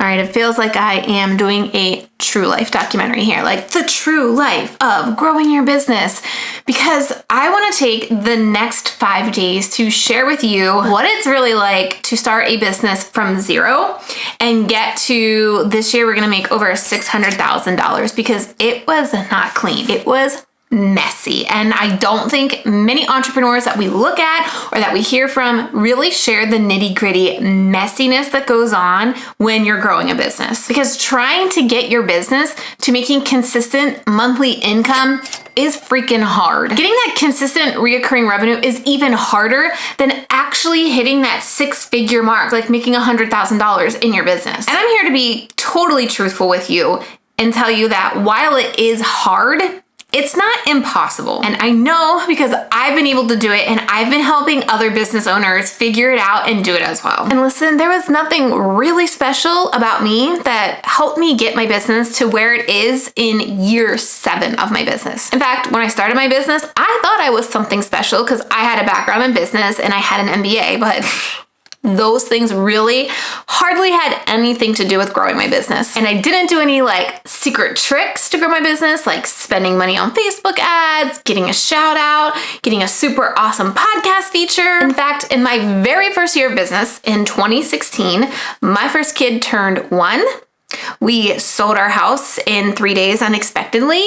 All right, it feels like I am doing a true life documentary here, like the true life of growing your business, because I want to take the next 5 days to share with you what it's really like to start a business from zero and get to this year. We're going to make over $600,000 because it was not clean. It was messy. And I don't think many entrepreneurs that we look at or that we hear from really share the nitty-gritty messiness that goes on when you're growing a business. Because trying to get your business to making consistent monthly income is freaking hard. Getting that consistent reoccurring revenue is even harder than actually hitting that 6-figure mark, like making $100,000 in your business. And I'm here to be totally truthful with you and tell you that while it is hard, it's not impossible. And I know because I've been able to do it and I've been helping other business owners figure it out and do it as well. And listen, there was nothing really special about me that helped me get my business to where it is in year 7 of my business. In fact, when I started my business, I thought I was something special because I had a background in business and I had an MBA, but those things really hardly had anything to do with growing my business. And I didn't do any like secret tricks to grow my business, like spending money on Facebook ads, getting a shout out, getting a super awesome podcast feature. In fact, in my very first year of business in 2016, my first kid turned 1. We sold our house in 3 days unexpectedly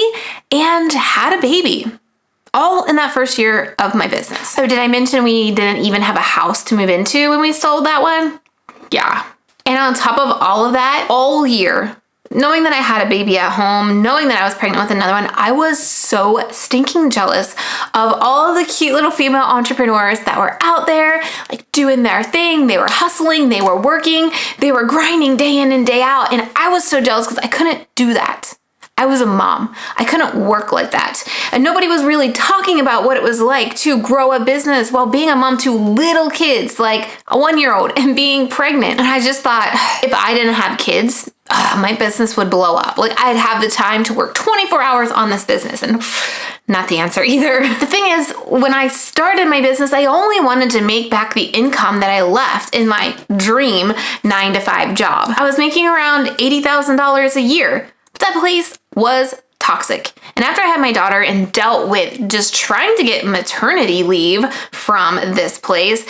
and had a baby. All in that first year of my business. So did I mention we didn't even have a house to move into when we sold that one? Yeah. And on top of all of that, all year, knowing that I had a baby at home, knowing that I was pregnant with another one, I was so stinking jealous of all the cute little female entrepreneurs that were out there, like doing their thing. They were hustling, they were working, they were grinding day in and day out. And I was so jealous because I couldn't do that. I was a mom. I couldn't work like that. And nobody was really talking about what it was like to grow a business while being a mom to little kids, like a 1-year-old, and being pregnant. And I just thought, if I didn't have kids, my business would blow up. Like I'd have the time to work 24 hours on this business, and not the answer either. The thing is, when I started my business, I only wanted to make back the income that I left in my dream 9-to-5 job. I was making around $80,000 a year. But that place was toxic. And after I had my daughter and dealt with just trying to get maternity leave from this place,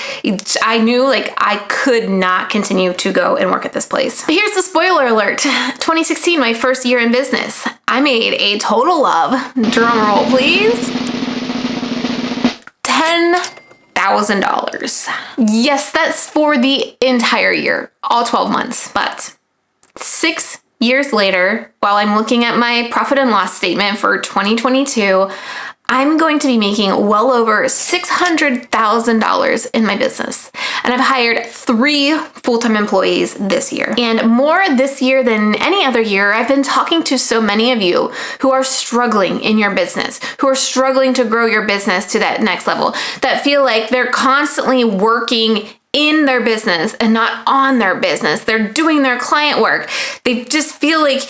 I knew like I could not continue to go and work at this place. But here's the spoiler alert. 2016, my first year in business, I made a total of, drum roll please, $10,000. Yes, that's for the entire year, all 12 months, but 6 years later, while I'm looking at my profit and loss statement for 2022, I'm going to be making well over $600,000 in my business. And I've hired 3 full-time employees this year. And more this year than any other year, I've been talking to so many of you who are struggling in your business, who are struggling to grow your business to that next level, that feel like they're constantly working in their business and not on their business. They're doing their client work. They just feel like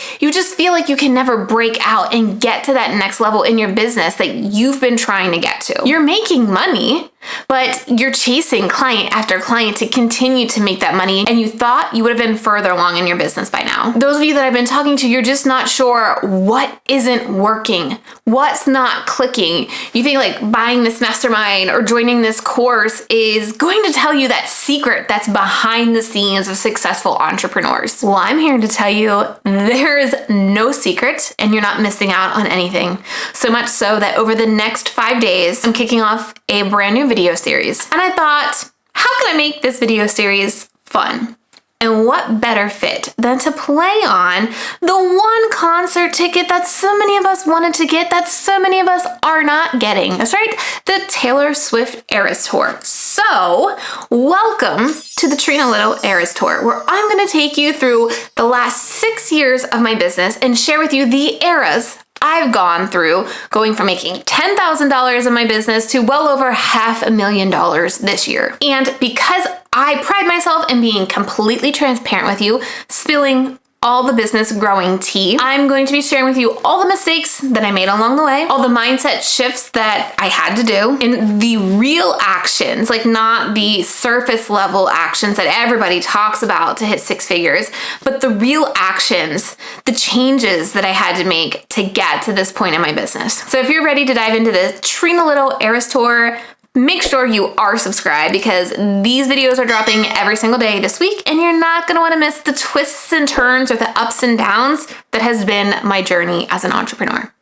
you can never break out and get to that next level in your business that you've been trying to get to. You're making money, but you're chasing client after client to continue to make that money, and you thought you would have been further along in your business by now. Those of you that I've been talking to, you're just not sure what isn't working, what's not clicking. You think like buying this mastermind or joining this course is going to tell you that secret that's behind the scenes of successful entrepreneurs. Well, I'm here to tell you there is no secret and you're not missing out on anything. So much so that over the next 5 days, I'm kicking off a brand new video series. And I thought, how can I make this video series fun? And what better fit than to play on the one concert ticket that so many of us wanted to get, that so many of us are not getting. That's right, the Taylor Swift Eras Tour. So, welcome to the Trina Little Eras Tour, where I'm going to take you through the last 6 years of my business and share with you the eras I've gone through, going from making $10,000 in my business to well over $500,000 this year. And because I pride myself in being completely transparent with you, spilling all the business growing tea. I'm going to be sharing with you all the mistakes that I made along the way, all the mindset shifts that I had to do, and the real actions, like not the surface level actions that everybody talks about to hit six figures, but the real actions, the changes that I had to make to get to this point in my business. So if you're ready to dive into this Trina Little Eras Tour, make sure you are subscribed because these videos are dropping every single day this week, and you're not going to want to miss the twists and turns or the ups and downs that has been my journey as an entrepreneur.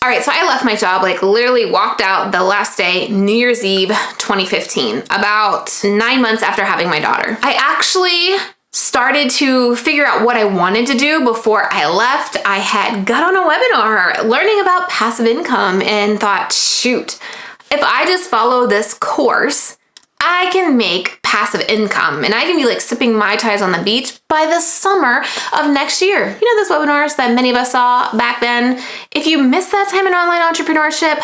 All right, so I left my job, like literally walked out the last day, New Year's Eve, 2015, about 9 months after having my daughter. I actually started to figure out what I wanted to do before I left. I had got on a webinar learning about passive income and thought, shoot, if I just follow this course, I can make passive income and I can be like sipping Mai Tais on the beach by the summer of next year. You know, those webinars that many of us saw back then. If you missed that time in online entrepreneurship,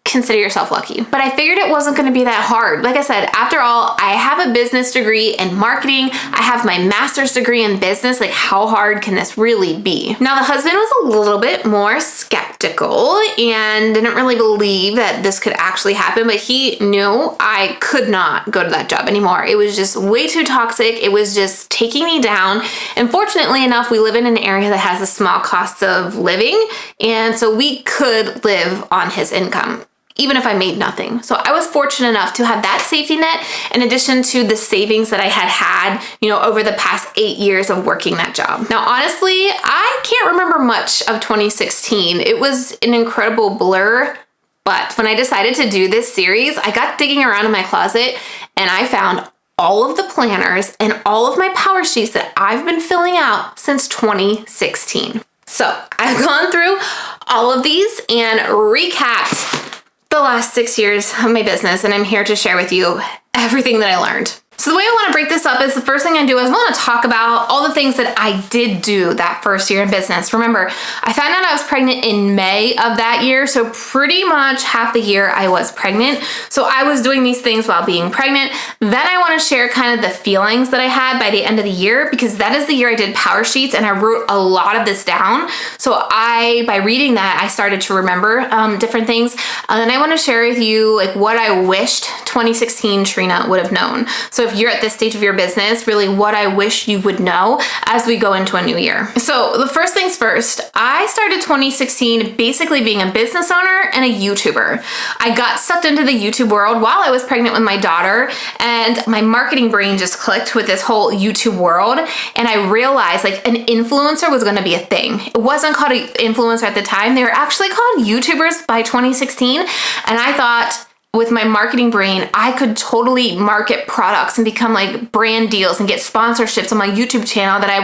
consider yourself lucky. But I figured it wasn't going to be that hard. Like I said, after all, I have a business degree in marketing. I have my master's degree in business. Like, how hard can this really be? Now, the husband was a little bit more skeptical and didn't really believe that this could actually happen, but he knew I could not go to that job anymore. It was just way too toxic. It was just taking me down. And fortunately enough, we live in an area that has a small cost of living, and so we could live on his income, even if I made nothing. So I was fortunate enough to have that safety net in addition to the savings that I had, you know, over the past 8 years of working that job. Now, honestly, I can't remember much of 2016. It was an incredible blur, but when I decided to do this series, I got digging around in my closet and I found all of the planners and all of my power sheets that I've been filling out since 2016. So I've gone through all of these and recapped the last 6 years of my business, and I'm here to share with you everything that I learned. So the way I want to break this up is the first thing I do is I want to talk about all the things that I did do that first year in business. Remember, I found out I was pregnant in May of that year, so pretty much half the year I was pregnant. So I was doing these things while being pregnant. Then I want to share kind of the feelings that I had by the end of the year, because that is the year I did power sheets and I wrote a lot of this down. So by reading that, I started to remember different things. And then I want to share with you like what I wished 2016 Trina would have known. So if you're at this stage of your business, really what I wish you would know as we go into a new year. So the first things first, I started 2016 basically being a business owner and a YouTuber. I got sucked into the YouTube world while I was pregnant with my daughter, and my marketing brain just clicked with this whole YouTube world. And I realized like an influencer was going to be a thing. It wasn't called an influencer at the time. They were actually called YouTubers by 2016. And I thought, with my marketing brain, I could totally market products and become like brand deals and get sponsorships on my YouTube channel that I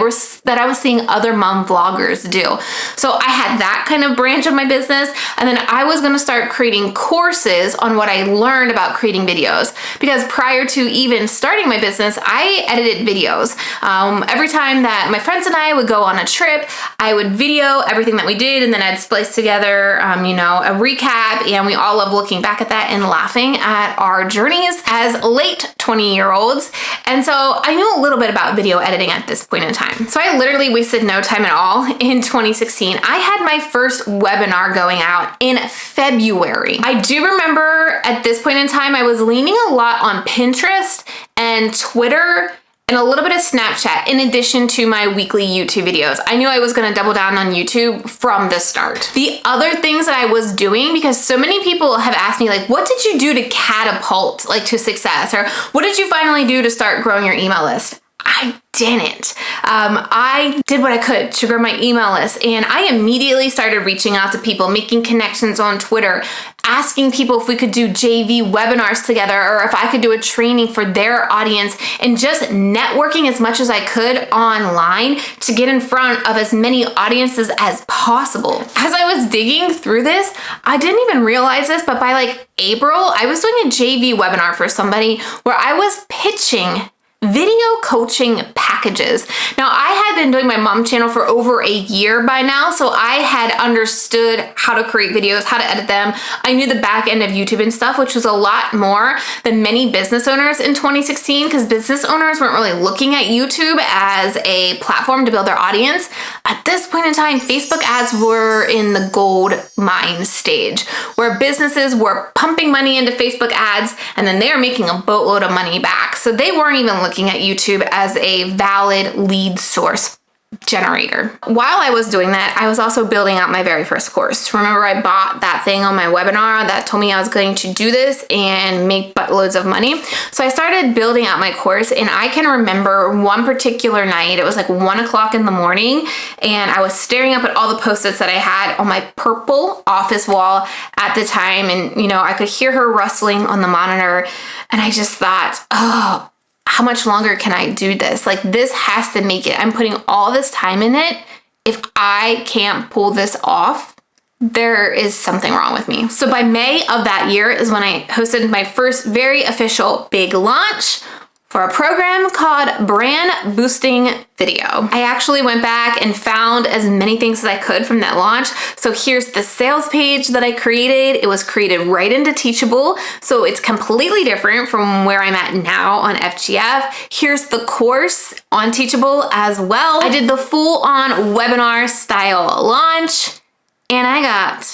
was seeing other mom vloggers do. So I had that kind of branch of my business, and then I was going to start creating courses on what I learned about creating videos, because prior to even starting my business, I edited videos. Every time that my friends and I would go on a trip, I would video everything that we did, and then I'd splice together, a recap, and we all love looking back at that and laughing at our journeys as late 20-year-olds. And so I knew a little bit about video editing at this point in time. So I literally wasted no time at all in 2016. I had my first webinar going out in February. I do remember at this point in time, I was leaning a lot on Pinterest and Twitter and a little bit of Snapchat in addition to my weekly YouTube videos. I knew I was gonna double down on YouTube from the start. The other things that I was doing, because so many people have asked me like, what did you do to catapult like to success? Or what did you finally do to start growing your email list? I didn't. I did what I could to grow my email list, and I immediately started reaching out to people, making connections on Twitter, asking people if we could do JV webinars together or if I could do a training for their audience, and just networking as much as I could online to get in front of as many audiences as possible. As I was digging through this, I didn't even realize this, but by like April, I was doing a JV webinar for somebody where I was pitching video coaching packages. Now, I had been doing my mom channel for over a year by now, so I had understood how to create videos, how to edit them. I knew the back end of YouTube and stuff, which was a lot more than many business owners in 2016, because business owners weren't really looking at YouTube as a platform to build their audience. At this point in time, Facebook ads were in the gold mine stage, where businesses were pumping money into Facebook ads and then they were making a boatload of money back. So they weren't even looking at YouTube as a valid lead source generator. While I was doing that, I was also building out my very first course. Remember, I bought that thing on my webinar that told me I was going to do this and make buttloads of money. So I started building out my course, and I can remember one particular night, it was like 1 o'clock in the morning, and I was staring up at all the post-its that I had on my purple office wall at the time, and I could hear her rustling on the monitor, and I just thought, oh, how much longer can I do this? Like, this has to make it. I'm putting all this time in it. If I can't pull this off, there is something wrong with me. So by May of that year is when I hosted my first very official big launch for a program called Brand Boosting Video. I actually went back and found as many things as I could from that launch. So here's the sales page that I created. It was created right into Teachable, so it's completely different from where I'm at now on FGF. Here's the course on Teachable as well. I did the full-on webinar style launch, and I got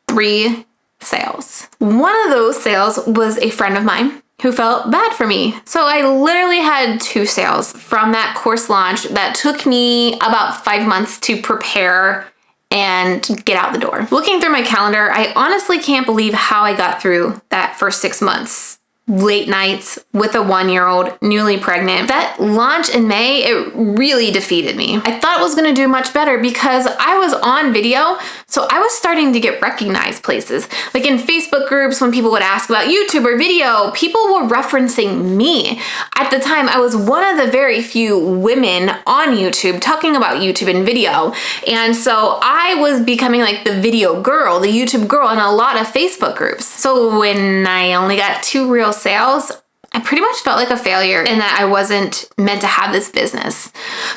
3 sales. One of those sales was a friend of mine who felt bad for me. So I literally had 2 sales from that course launch that took me about 5 months to prepare and get out the door. Looking through my calendar, I honestly can't believe how I got through that first 6 months. Late nights with a 1-year-old, newly pregnant. That launch in May, it really defeated me. I thought it was gonna do much better because I was on video, so I was starting to get recognized places. Like in Facebook groups, when people would ask about YouTube or video, people were referencing me. At the time, I was one of the very few women on YouTube talking about YouTube and video. And so I was becoming like the video girl, the YouTube girl in a lot of Facebook groups. So when I only got 2 real sales, I pretty much felt like a failure and that I wasn't meant to have this business.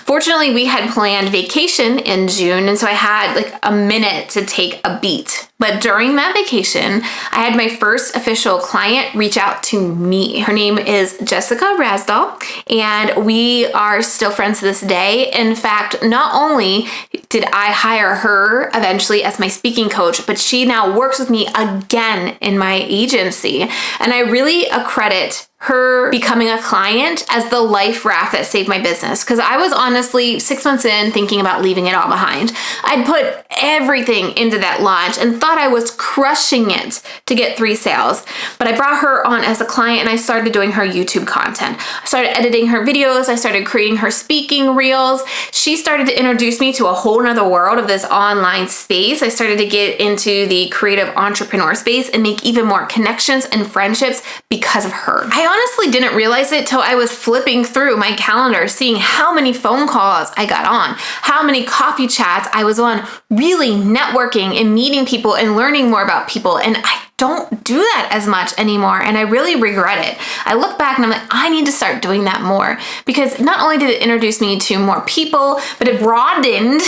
Fortunately, we had planned vacation in June, and so I had like a minute to take a beat. But during that vacation, I had my first official client reach out to me. Her name is Jessica Rasdall, and we are still friends to this day. In fact, not only did I hire her eventually as my speaking coach, but she now works with me again in my agency. And I really accredit her becoming a client as the life raft that saved my business. Because I was honestly 6 months in thinking about leaving it all behind. I'd put everything into that launch and thought I was crushing it to get 3 sales. But I brought her on as a client and I started doing her YouTube content. I started editing her videos. I started creating her speaking reels. She started to introduce me to a whole nother world of this online space. I started to get into the creative entrepreneur space and make even more connections and friendships because of her. I honestly didn't realize it till I was flipping through my calendar, seeing how many phone calls I got on, how many coffee chats I was on, really networking and meeting people and learning more about people. And I don't do that as much anymore, and I really regret it. I look back and I'm like, I need to start doing that more, because not only did it introduce me to more people, but it broadened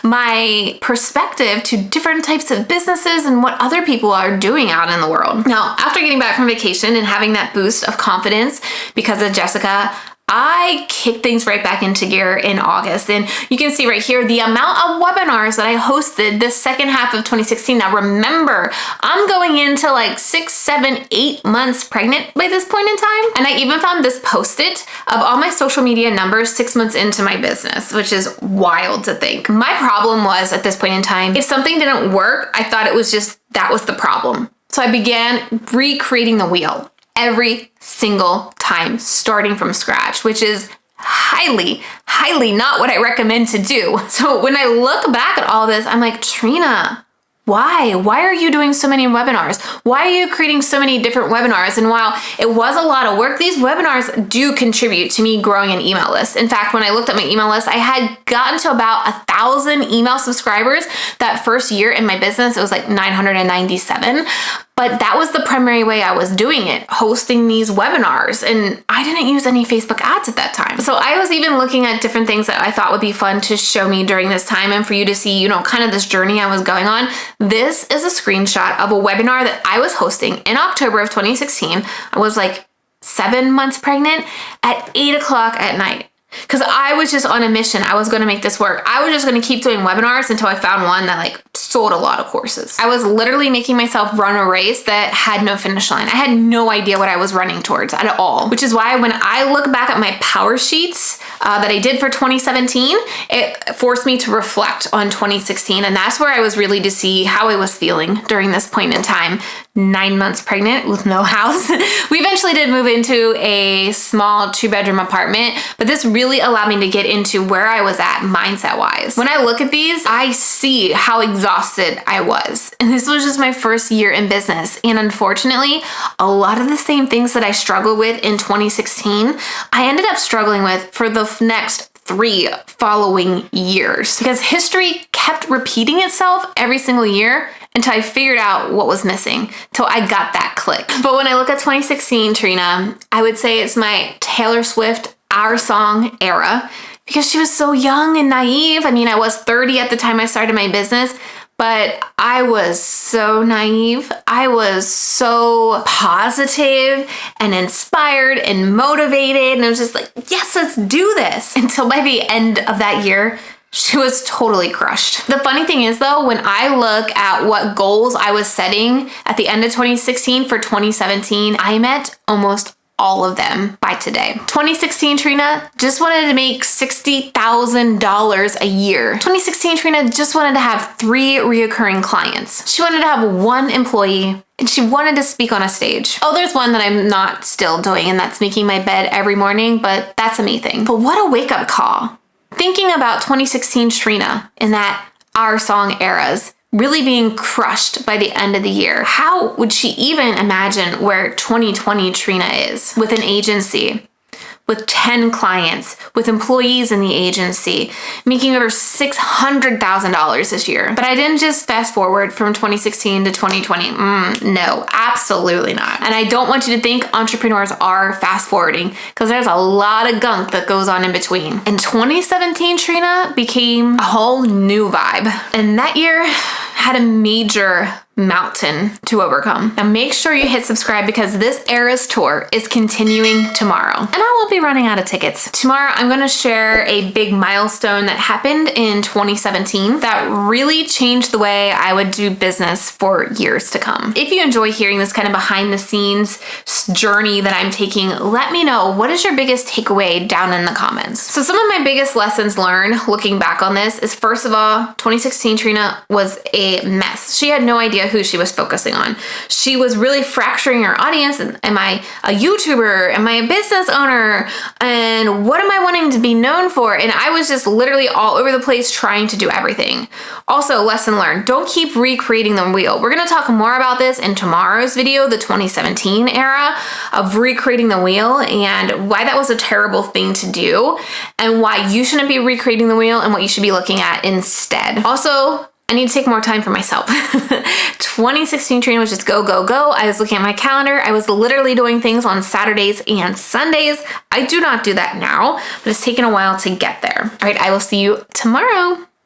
my perspective to different types of businesses and what other people are doing out in the world. Now, after getting back from vacation and having that boost of confidence because of Jessica, I kicked things right back into gear in August. And you can see right here the amount of webinars that I hosted the second half of 2016. Now remember, I'm going into like 6, 7, 8 months pregnant by this point in time. And I even found this post-it of all my social media numbers 6 months into my business, which is wild to think. My problem was at this point in time, if something didn't work, I thought it was just, that was the problem. So I began recreating the wheel every single time, starting from scratch, which is highly not what I recommend to do. So when I look back at all this, I'm like, Trina, why? Why are you doing so many webinars? Why are you creating so many different webinars? And while it was a lot of work, these webinars do contribute to me growing an email list. In fact, when I looked at my email list, I had gotten to about 1,000 email subscribers that first year in my business. It was like 997. But that was the primary way I was doing it, hosting these webinars. And I didn't use any Facebook ads at that time. So I was even looking at different things that I thought would be fun to show me during this time and for you to see, kind of this journey I was going on. This is a screenshot of a webinar that I was hosting in October of 2016. I was like 7 months pregnant at 8:00 at night. Because I was just on a mission. I was going to make this work. I was just going to keep doing webinars until I found one that sold a lot of courses. I was literally making myself run a race that had no finish line. I had no idea what I was running towards at all, which is why when I look back at my power sheets that I did for 2017, it forced me to reflect on 2016. And that's where I was really to see how I was feeling during this point in time. 9 months pregnant with no house. We eventually did move into a small 2-bedroom apartment, but this really allowed me to get into where I was at mindset wise. When I look at these, I see how exhausted I was. And this was just my first year in business. And unfortunately, a lot of the same things that I struggled with in 2016, I ended up struggling with for the next 3 following years, because history kept repeating itself every single year until I figured out what was missing, till I got that click. But when I look at 2016, Trina, I would say it's my Taylor Swift Our Song era, because she was so young and naive. I was 30 at the time I started my business, but I was so naive. I was so positive and inspired and motivated. And it was just like, yes, let's do this. Until by the end of that year, she was totally crushed. The funny thing is though, when I look at what goals I was setting at the end of 2016 for 2017, I met almost all of them by today. 2016 Trina just wanted to make $60,000 a year. 2016 Trina just wanted to have 3 reoccurring clients. She wanted to have 1 employee, and she wanted to speak on a stage. Oh, there's one that I'm not still doing, and that's making my bed every morning, but that's a me thing. But what a wake-up call. Thinking about 2016 Trina in that Our Song eras, really being crushed by the end of the year. How would she even imagine where 2020 Trina is with an agency, with 10 clients, with employees in the agency, making over $600,000 this year? But I didn't just fast forward from 2016 to 2020. No, absolutely not. And I don't want you to think entrepreneurs are fast forwarding, because there's a lot of gunk that goes on in between. And 2017 Trina became a whole new vibe. And that year had a major mountain to overcome. Now make sure you hit subscribe, because this Eras tour is continuing tomorrow. And I will be running out of tickets. Tomorrow I'm going to share a big milestone that happened in 2017 that really changed the way I would do business for years to come. If you enjoy hearing this kind of behind the scenes journey that I'm taking, let me know, what is your biggest takeaway down in the comments. So some of my biggest lessons learned looking back on this is, first of all, 2016 Trina was a mess. She had no idea who she was focusing on. She was really fracturing her audience. Am I a YouTuber? Am I a business owner? And what am I wanting to be known for? And I was just literally all over the place trying to do everything. Also, lesson learned, don't keep recreating the wheel. We're going to talk more about this in tomorrow's video, the 2017 era of recreating the wheel, and why that was a terrible thing to do, and why you shouldn't be recreating the wheel and what you should be looking at instead. Also, I need to take more time for myself. 2016 Trina was just go, go, go. I was looking at my calendar. I was literally doing things on Saturdays and Sundays. I do not do that now, but it's taken a while to get there. All right, I will see you tomorrow.